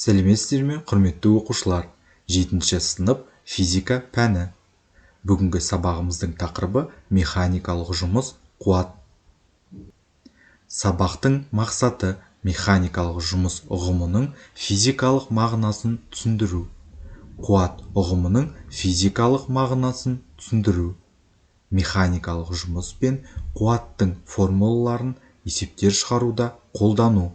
Сәлеметсіздер ме, құрметті оқушылар? 7-ші сынып физика пәні. Бүгінгі сабағымыздың тақырыбы механикалық жұмыс, қуат. Сабақтың мақсаты механикалық жұмыс ұғымының физикалық мағынасын түсіндіру. Қуат ұғымының физикалық мағынасын түсіндіру. Механикалық жұмыс пен қуаттың формулаларын есептер шығаруда қолдану.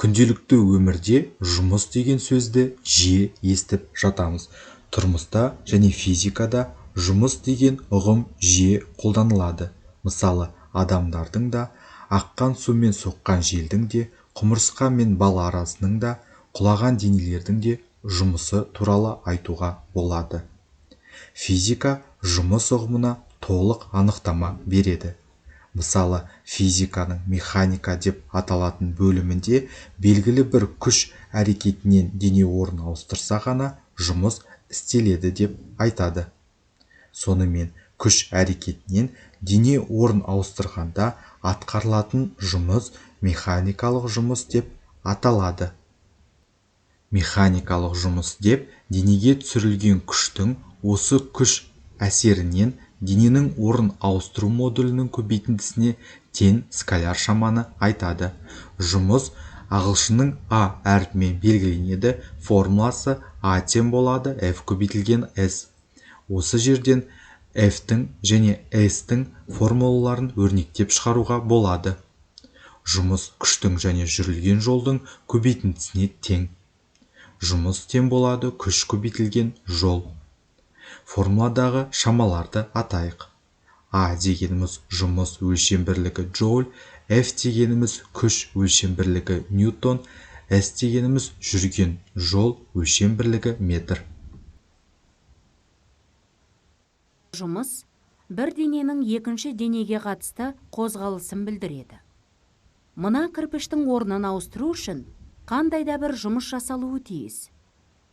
Күнделікті өмірде жұмыс деген сөзді жиі естіп жатамыз. Тұрмыста және физикада жұмыс деген ұғым жиі қолданылады. Мысалы, адамдардың да, аққан су мен соққан желдің де, құмырсқа мен бал арасының да, құлаған денелердің де жұмысы туралы айтуға болады. Физика жұмыс ұғымына толық анықтама береді. Мысалы, физиканың механика деп аталатын бөлімінде белгілі бір күш әрекетінен дене орын ауыстырса ғана жұмыс істеледі деп айтады. Сонымен күш әрекетінен дене орын ауыстырғанда атқарылатын жұмыс механикалық жұмыс деп аталады. Механикалық жұмыс деп денеге түсірілген күштің осы күш әсерінен дененің орын ауыстыру модулінің көбейтіндісіне тең скаляр шаманы айтады. Жұмыс ағылшынның А әрпімен белгіленеді. Формуласы А тең болады F көбейтілген S. Осы жерден F-тің және S-тің формулаларын өрнектеп шығаруға болады. Жұмыс күштің және жүрілген жолдың көбейтіндісіне тең. Жұмыс тең болады күш көбейтілген жол. Формуладағы шамаларды атайық. А дегеніміз жұмыс өлшем бірлігі джоуль, F дегеніміз күш өлшем бірлігі ньютон, S дегеніміз жүрген жол өлшем бірлігі метр. Жұмыс бір дененің екінші денеге қатысты қозғалысын білдіреді. Мына кірпіштің орнын ауыстыру үшін қандай да бір жұмыс жасалуы тиіс.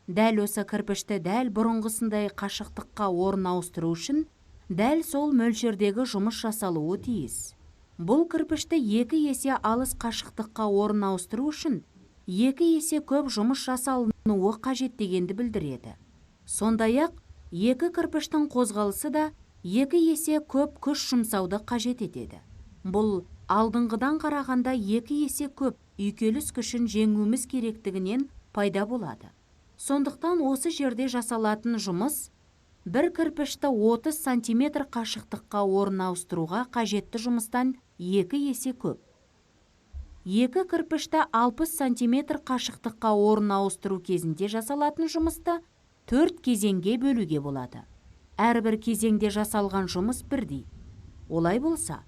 Дәл осы кірпішті дәл бұрынғысындай қашықтыққа орын ауыстыру үшін дәл сол мөлшердегі жұмыс жасалуы тиіс. Бұл кірпішті 2 есе алыс қашықтыққа орын ауыстыру үшін 2 есе көп жұмыс жасалынуы қажет дегенді білдіреді. Сондай-ақ, 2 кірпіштің қозғалысы да 2 есе көп күш жұмсауды қажет етеді. Бұл алдыңғыдан қарағанда 2 есе көп үйкеліс күшін жеңуіміз керектігінен пайда болады. Сондықтан осы жерде жасалатын жұмыс бір кірпішті 30 сантиметр қашықтыққа орын ауыстыруға қажетті жұмыстан 2 есе көп. 2 кірпішті 60 сантиметр қашықтыққа орын ауыстыру кезінде жасалатын жұмысты 4 кезеңге бөлуге болады. Әрбір кезеңде жасалған жұмыс бірдей. Олай болса,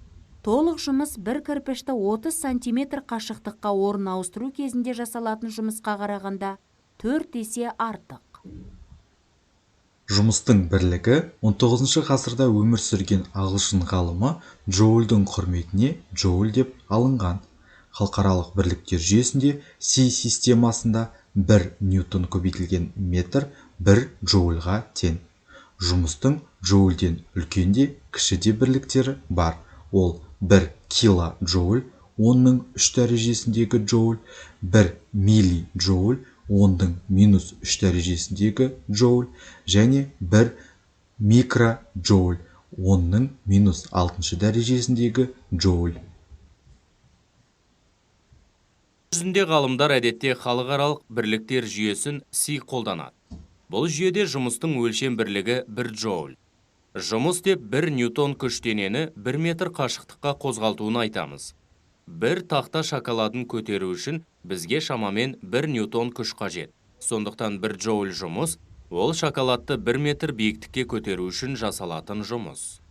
толық жұмыс бір кірпішті 30 сантиметр қашықтыққа орын ауыстыру кезінде жасалатын жұмысқа қарағанда 4 есе артық. Жұмыстың бірлігі 19 ғасырда өмір сүрген ағылшын ғалымы джоульдің құрметіне джоуль деп алынған. Халықаралық бірліктер жүйесінде Си системасында 1 ньютон көбейтілген метр 1 джоульға тең. Жұмыстың джоульден үлкенде кішіде бірліктері бар. Ол 1 кило джоуль, 10-ның 3 дәрежесіндегі джоуль, 1 милли джоуль, 10-ның минус 3 дәрежесіндегі джоуль және 1 микро джоуль, 10-ның минус 6 дәрежесіндегі джоуль. Жүзінде ғалымдар әдетте халықаралық бірліктер жүйесін Си қолданады. Бұл жүйеде жұмыстың өлшем бірлігі 1 джоуль. Жұмыс деп 1 ньютон күш денені 1 метр қашықтыққа қозғалтуын айтамыз. Бір тақта шоколадын көтеру үшін бізге шамамен 1 ньютон күш қажет. Сондықтан 1 джоуль жұмыс, ол шоколадты 1 метр биіктікке көтеру үшін жасалатын жұмыс.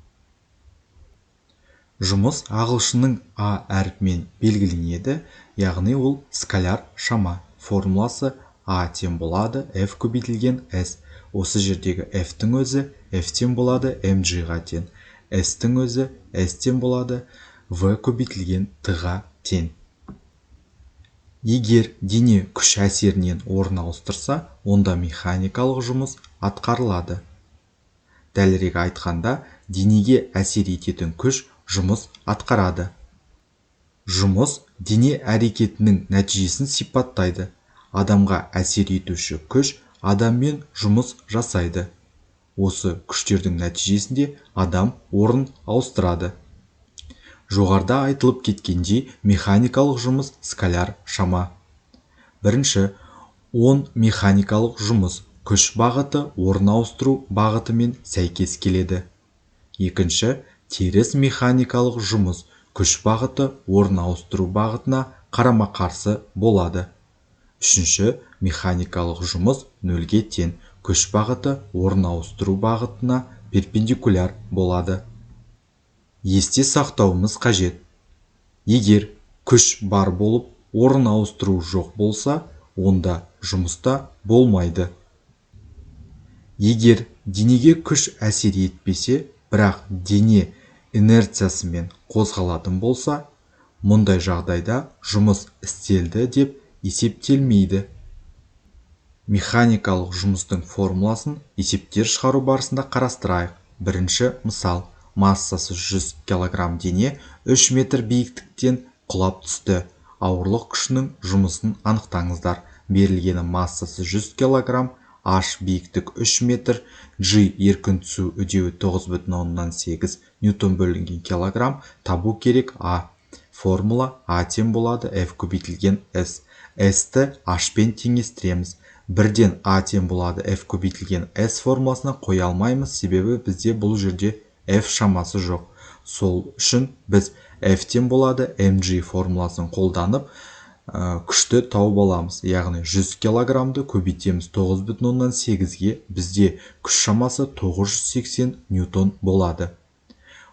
Жұмыс ағылшынның А әрпімен белгіленеді, яғни ол скаляр шама. Формуласы А тең болады F көбейтілген S. Осы жердегі F-тің өзі F тең болады mg-ға тең. S-тің өзі S тең болады V көбейтілген T-ға тең. Егер дене күш әсерінен орын ауыстырса, онда механикалық жұмыс атқарылады. Дәлірек айтқанда, денеге әсер ететін күш жұмыс атқарады. Жұмыс дене әрекетінің нәтижесін сипаттайды. адамға әсер етуші күш адаммен жұмыс жасайды. Осы күштердің нәтижесінде адам орын ауыстырады. Жоғарыда айтылып кеткендей, механикалық жұмыс скаляр шама. Бірінші, механикалық жұмыс күш бағыты орын ауыстыру бағытымен сәйкес келеді. Екінші, теріс механикалық жұмыс күш бағыты орын ауыстыру бағытына қарама-қарсы болады. Үшінші, механикалық жұмыс нөлге тең, күш бағыты орын ауыстыру бағытына перпендикуляр болады. Есте сақтауымыз қажет. Егер күш бар болып, орын ауыстыру жоқ болса, онда жұмыста болмайды. Егер денеге күш әсер етпесе, бірақ дене инерциясымен қозғалатын болса, мұндай жағдайда жұмыс істелді деп есептелмейді. Механикалық жұмыстың формуласын есептер шығару барысында қарастырайық. Бірінші мысал. Массасы 100 кг дене 3 метр биіктіктен құлап түсті. Ауырлық күшінің жұмысын анықтаңыздар. Берілгені массасы 100 кг, H биіктік 3 метр, G еркін түсу үдеуі 9,8 ньютон бөлінген килограмм, табу керек А. Формула А тең болады F көбейтілген S. S-ті H-пен теңестіреміз. Бірден А тең болады F көбейтілген S формуласына қоя алмаймыз, себебі бізде бұл жерде F шамасы жоқ. Сол үшін біз F тең болады mg формуласын қолданып күшті тауып аламыз. Яғни 100 килограммды көбейтеміз 9,8-ге, бізде күш шамасы 980 ньютон болады.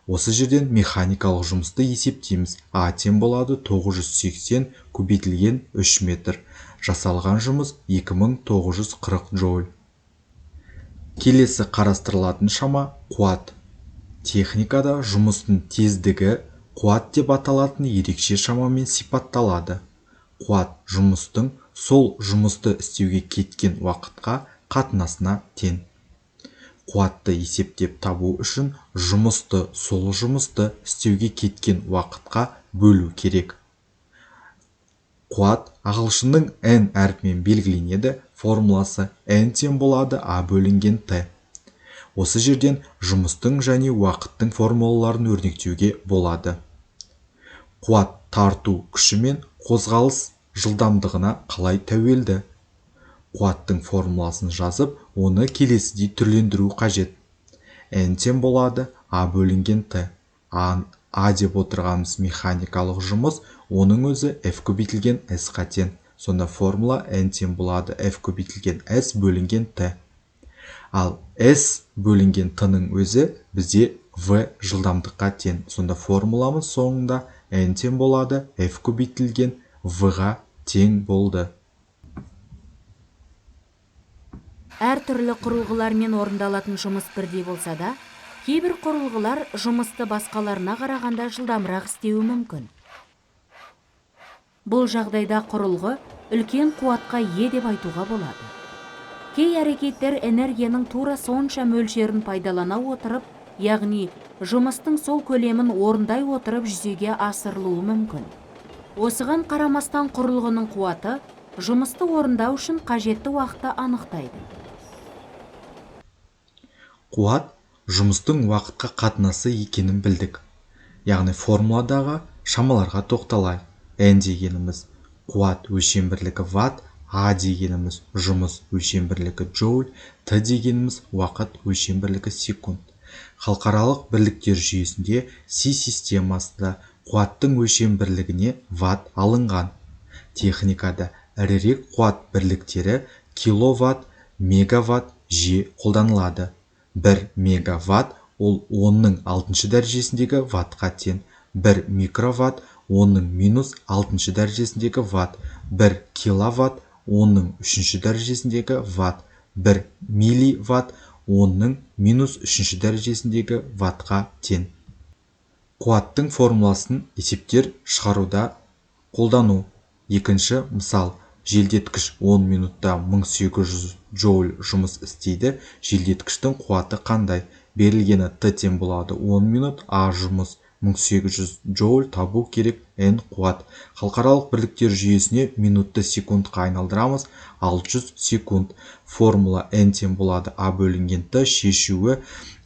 Осы жерден механикалық жұмысты есептейміз. А тең болады 980 көбейтілген 3 метр. Жасалған жұмыс 2940 джоуль. Келесі қарастырылатын шама қуат. Техникада жұмыстың тездігі қуат деп аталатын ерекше шамамен сипатталады. Қуат жұмыстың сол жұмысты істеуге кеткен уақытқа қатынасына тең. Қуатты есептеп табу үшін жұмысты сол жұмысты істеуге кеткен уақытқа бөлу керек. Қуат ағылшынның N әрпімен белгіленеді. Формуласы N тең болады А бөлінген Т. Осы жерден жұмыстың және уақыттың формулаларын өрнектеуге болады. Қуат тарту күші мен қозғалыс жылдамдығына қалай тәуелді? Қуаттың формуласын жазып, оны келесідей түрлендіру қажет. N тең болады А бөлінген Т. А деп отырғанымыз механикалық жұмыс, оның өзі F көбейтілген S-қа тең. Сонда формула N тең болады F көбейтілген S бөлінген Т. Ал S бөлінген Т-ның өзі бізде V жылдамдыққа тең. Сонда формуламыз соңында N тең болады F көбейтілген V-ға тең болды. Әр түрлі құрылғылармен орындалатын жұмыс бірдей болса да, кейбір құрылғылар жұмысты басқаларына қарағанда жылдамырақ істеуі мүмкін. Бұл жағдайда құрылғы үлкен қуатқа ие деп айтуға болады. Кей әрекеттер энергияның тура сонша мөлшерін пайдалана отырып, яғни жұмыстың сол көлемін орындай отырып жүзеге асырылуы мүмкін. Осыған қарамастан құрылғының қуаты жұмысты орындау үшін қажетті уақытты анықтайды. Қуат жұмыстың уақытқа қатынасы екенін білдік. Яғни формуладағы шамаларға тоқталайық. N дегеніміз қуат өлшем бірлігі ватт, А дегеніміз жұмыс өлшем бірлігі джоуль, Т дегеніміз уақыт өлшем бірлігі секунд. Халықаралық бірліктер жүйесінде Си системасында қуаттың өлшем бірлігіне ватт алынған. Техникада ірірек қуат бірліктері киловатт, мегаватт жиі қолданылады. 1 мегаватт ол 10-ның 6 дәрежесіндегі ваттқа тең. 1 микроватт 10-ның минус 6 дәрежесіндегі ватт. 1 киловатт 10-ның 3 дәрежесіндегі ватт. 1 милливатт 10-ның минус 3 дәрежесіндегі ваттқа тең. Қуаттың формуласын есептер шығаруда қолдану. Екінші мысал. Желдеткіш 10 минутта 1800 джоуль жұмыс істейді. Желдеткіштің қуаты қандай? Берілгені Т тең болады 10 минут, А жұмыс 1800 джоуль табу керек. N қуат. Халықаралық бірліктер жүйесіне минутты секундқа айналдырамыз. 600 секунд. Формула N тең болады А бөлінген Т. Шешуі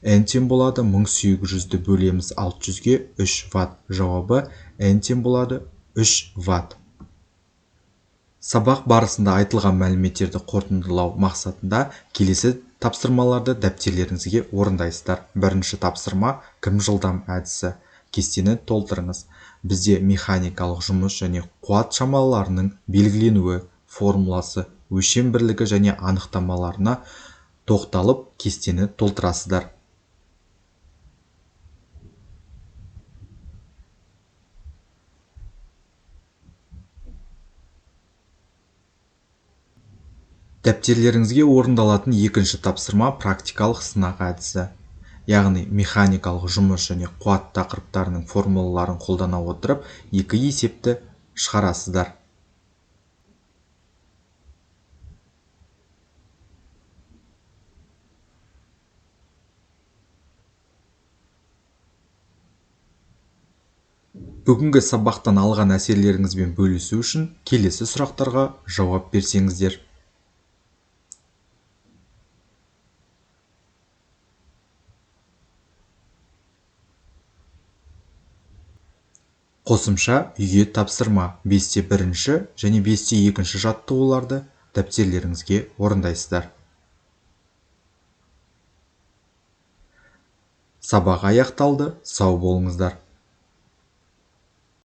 N тең болады 1800-ді бөлеміз 600-ге 3 ватт. Жауабы N тең болады 3 ватт. Сабақ барысында айтылған мәліметтерді қорытындылау мақсатында келесі тапсырмаларды дәптерлеріңізге орындайсыздар. Бірінші тапсырма кім жылдам әдісі. Кестені толтырыңыз. Бізде механикалық жұмыс және қуат шамаларының белгіленуі, формуласы, өлшем бірлігі және анықтамаларына тоқталып кестені толтырасыздар. Дәптерлеріңізге орындалатын екінші тапсырма практикалық сынақ әдісі. Яғни механикалық жұмыс және қуат тақырыптарының формулаларын қолдана отырып, екі есепті шығарасыздар. Бүгінгі сабақтан алған әсерлеріңізбен бөлісу үшін келесі сұрақтарға жауап берсеңіздер. Қосымша үйге тапсырма 5-те 1-ші және 5-те 2-ші жаттығуларды дәптерлеріңізге орындайсыздар. Сабақ аяқталды, сау болыңыздар.